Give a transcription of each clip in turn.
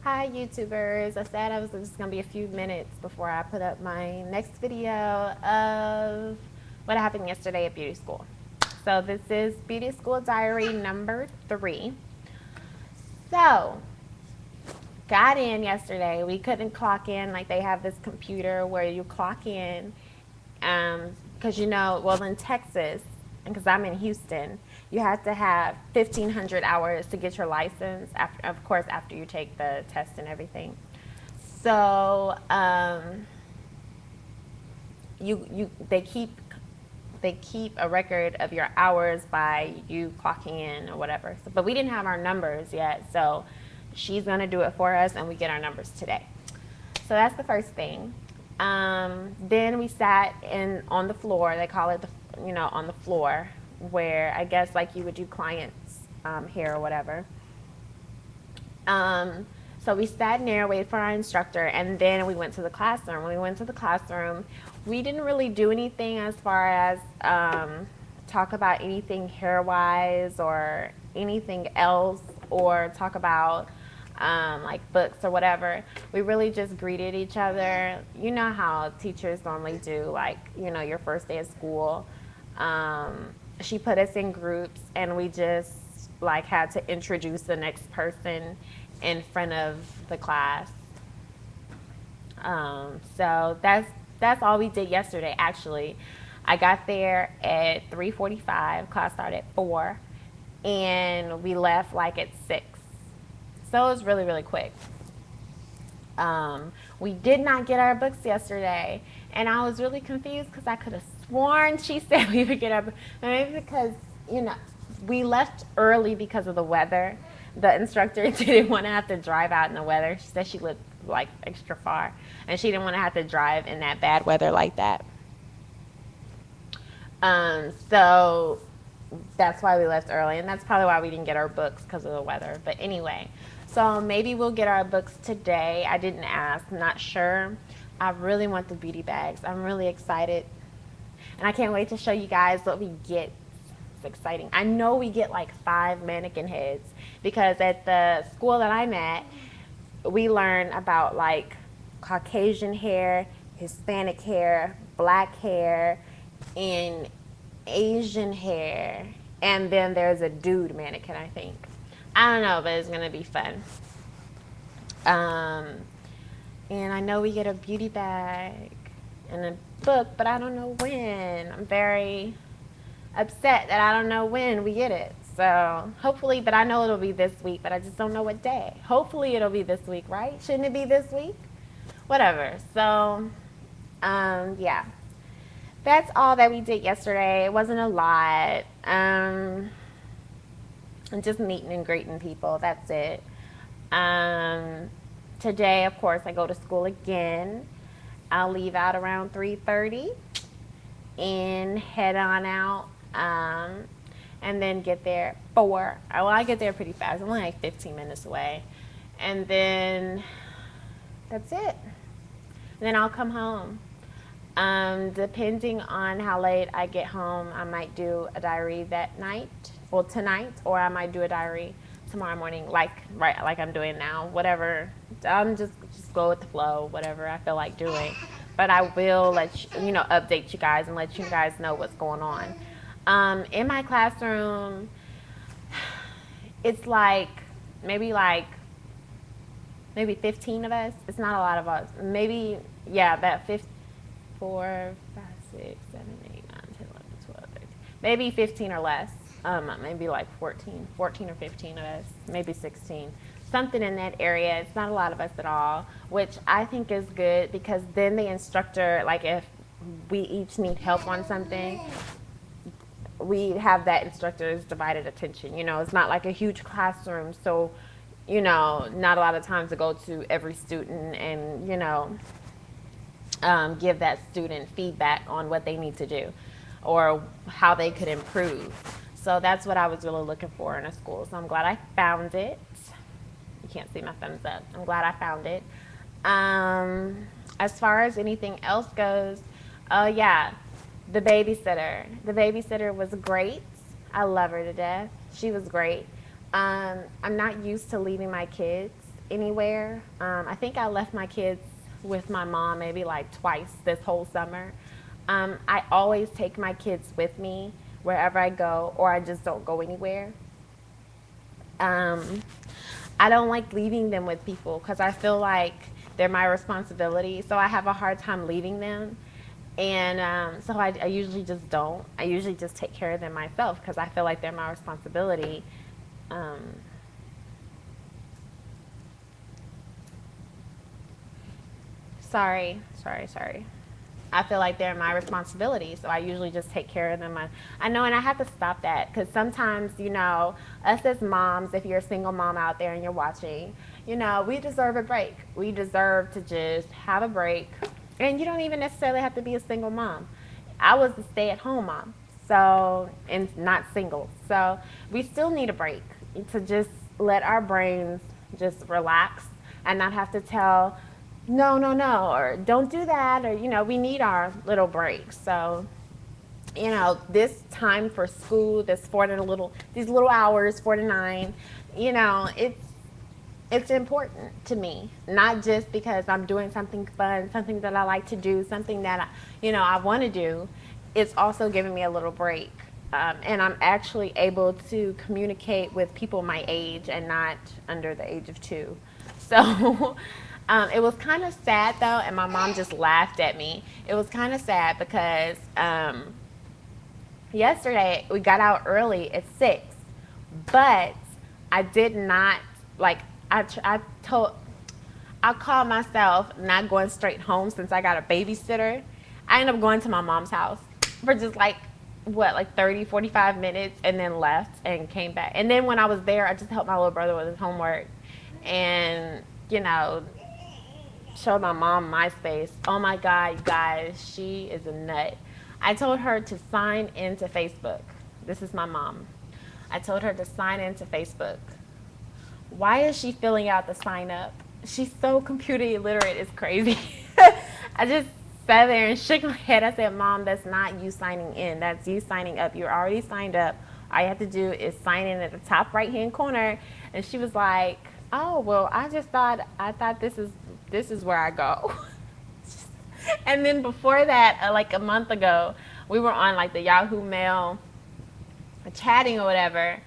Hi YouTubers, I said I was just going to be a few minutes before I put up my next video of what happened yesterday at beauty school. So this is beauty school diary number 3. So, got in yesterday. We couldn't clock in, like they have this computer where you clock in because well, in Texas, and because I'm in Houston, you have to have 1,500 hours to get your license. After, of course, after you take the test and everything. So they keep a record of your hours by you clocking in or whatever. So, but we didn't have our numbers yet, so she's gonna do it for us, and we get our numbers today. So that's the first thing. Then we sat on the floor. They call it on the floor, where I guess like you would do clients' hair or whatever. So we sat in there, waited for our instructor, and then we went to the classroom. When we went to the classroom, we didn't really do anything as far as talk about anything hair-wise or anything else, or talk about like books or whatever. We really just greeted each other. You know how teachers normally do, like, your first day of school. She put us in groups, and we just like had to introduce the next person in front of the class. So that's all we did yesterday. Actually, I got there at 3:45. Class started at 4, and we left like at 6. So it was really, really quick. We did not get our books yesterday, and I was really confused because I could have sworn she said we would get our books. Maybe because we left early because of the weather. The instructor didn't want to have to drive out in the weather. She said she lived like extra far, and she didn't want to have to drive in that bad weather like that. So that's why we left early, and that's probably why we didn't get our books, because of the weather. But anyway, so maybe we'll get our books today. I didn't ask. I'm not sure. I really want the beauty bags. I'm really excited, and I can't wait to show you guys what we get. It's exciting. I know we get like 5 mannequin heads, because at the school that I'm at, we learn about like Caucasian hair, Hispanic hair, black hair, and Asian hair, and then there's a dude mannequin, I think. I don't know, but it's gonna be fun. And I know we get a beauty bag and a book, but I don't know when. I'm very upset that I don't know when we get it. So hopefully, but I know it'll be this week, but I just don't know what day. Hopefully it'll be this week, right? Shouldn't it be this week? Whatever. So, yeah. That's all that we did yesterday. It wasn't a lot. And just meeting and greeting people. That's it. Today, of course, I go to school again. I'll leave out around 3:30 and head on out. And then get there at 4. Well, I get there pretty fast. I'm only like 15 minutes away. And then that's it. And then I'll come home. Depending on how late I get home, I might do a diary that night, well, tonight, or I might do a diary tomorrow morning, like I'm doing now. Whatever. Just go with the flow, whatever I feel like doing. But I will let update you guys and let you guys know what's going on. In my classroom, it's like maybe 15 of us. It's not a lot of us. Maybe, yeah, about 4, 5, 6, 7, 8, 9, 10, 11, 12, 13. Maybe 15 or less. Maybe like 14 or 15 of us. Maybe 16. Something in that area. It's not a lot of us at all, which I think is good, because then the instructor, like if we each need help on something, we have that instructor's divided attention. It's not like a huge classroom, so not a lot of time to go to every student and give that student feedback on what they need to do or how they could improve. So that's what I was really looking for in a school. So I'm glad I found it. You can't see my thumbs up. I'm glad I found it. As far as anything else goes, yeah, the babysitter. The babysitter was great. I love her to death. She was great. I'm not used to leaving my kids anywhere. I think I left my kids with my mom maybe like twice this whole summer. I always take my kids with me wherever I go, or I just don't go anywhere. I don't like leaving them with people because I feel like they're my responsibility. So I have a hard time leaving them. And so I usually just don't. I usually just take care of them myself because I feel like they're my responsibility. Sorry. I feel like they're my responsibility, so I usually just take care of them. I know, and I have to stop that because sometimes, us as moms, if you're a single mom out there and you're watching, we deserve a break. We deserve to just have a break. And you don't even necessarily have to be a single mom. I was a stay-at-home mom, and not single. So we still need a break to just let our brains just relax and not have to tell no, or don't do that, or, we need our little breaks. So, this time for school, these little hours, 4 to 9, it's important to me, not just because I'm doing something fun, something that I like to do, something that, I want to do. It's also giving me a little break. And I'm actually able to communicate with people my age and not under the age of 2. So it was kind of sad though, and my mom just laughed at me. It was kind of sad because yesterday we got out early at 6, but I did not, I called myself not going straight home since I got a babysitter. I ended up going to my mom's house for just 30, 45 minutes and then left and came back. And then when I was there, I just helped my little brother with his homework and, showed my mom MySpace. Oh my God, you guys, she is a nut. I told her to sign into Facebook. This is my mom. I told her to sign into Facebook. Why is she filling out the sign up? She's so computer illiterate, it's crazy. I just sat there and shook my head. I said, Mom, that's not you signing in. That's you signing up. You're already signed up. All you have to do is sign in at the top right-hand corner. And she was like, oh, well, I thought this is where I go. And then before that, a month ago, we were on the Yahoo Mail chatting or whatever.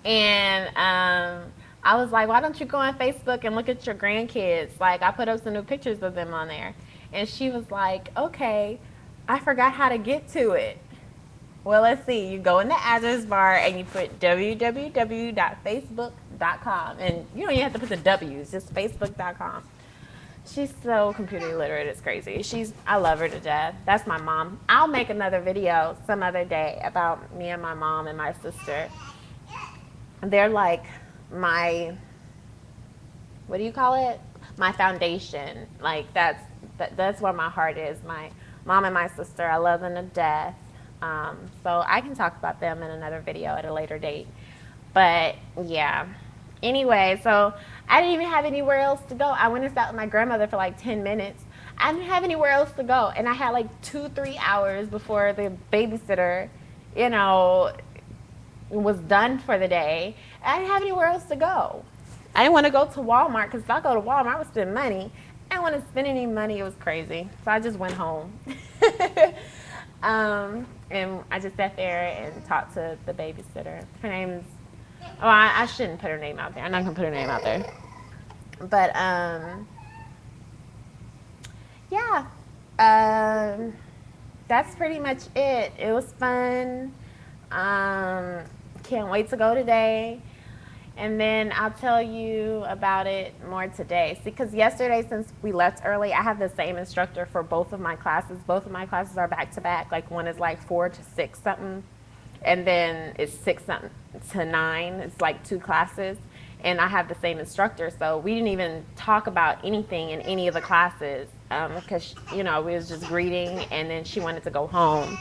And I was like, why don't you go on Facebook and look at your grandkids? I put up some new pictures of them on there. And she was like, okay, I forgot how to get to it. Well, let's see. You go in the address bar and you put www.facebook.com. And you don't even have to put the W's, just facebook.com. She's so computer illiterate, it's crazy. I love her to death. That's my mom. I'll make another video some other day about me and my mom and my sister. They're like my, what do you call it? My foundation. That's where my heart is. My mom and my sister, I love them to death. So I can talk about them in another video at a later date. But yeah. Anyway, so I didn't even have anywhere else to go. I went and sat with my grandmother for 10 minutes. I didn't have anywhere else to go. And I had 2-3 hours before the babysitter, was done for the day. I didn't have anywhere else to go. I didn't want to go to Walmart because if I go to Walmart, I would spend money. I didn't want to spend any money. It was crazy. So I just went home. And I just sat there and talked to the babysitter. Her name's, I shouldn't put her name out there. I'm not going to put her name out there. But, yeah. That's pretty much it. It was fun. Can't wait to go today. And then I'll tell you about it more today. See, because yesterday, since we left early, I have the same instructor for both of my classes. Both of my classes are back-to-back. One is 4 to 6 something, and then it's 6 something to 9. It's 2 classes, and I have the same instructor. So we didn't even talk about anything in any of the classes because, we was just greeting, and then she wanted to go home.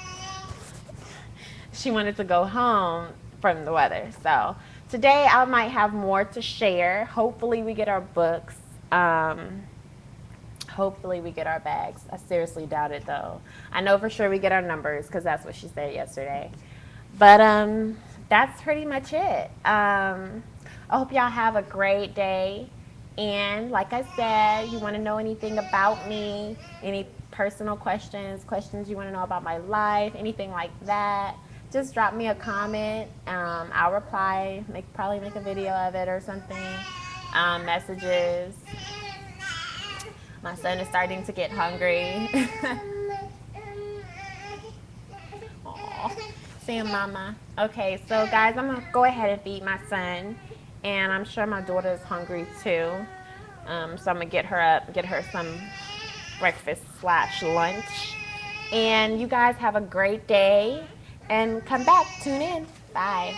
She wanted to go home from the weather, so. Today I might have more to share. Hopefully we get our books. Hopefully we get our bags. I seriously doubt it though. I know for sure we get our numbers because that's what she said yesterday. But that's pretty much it. I hope y'all have a great day. And like I said, you want to know anything about me, any personal questions, questions you want to know about my life, anything like that, just drop me a comment. I'll reply, probably make a video of it or something. Messages. My son is starting to get hungry. Aw, see mama. Okay, so guys, I'm gonna go ahead and feed my son, and I'm sure my daughter is hungry too. So I'm gonna get her up, get her some breakfast / lunch. And you guys have a great day, and come back, tune in. Bye.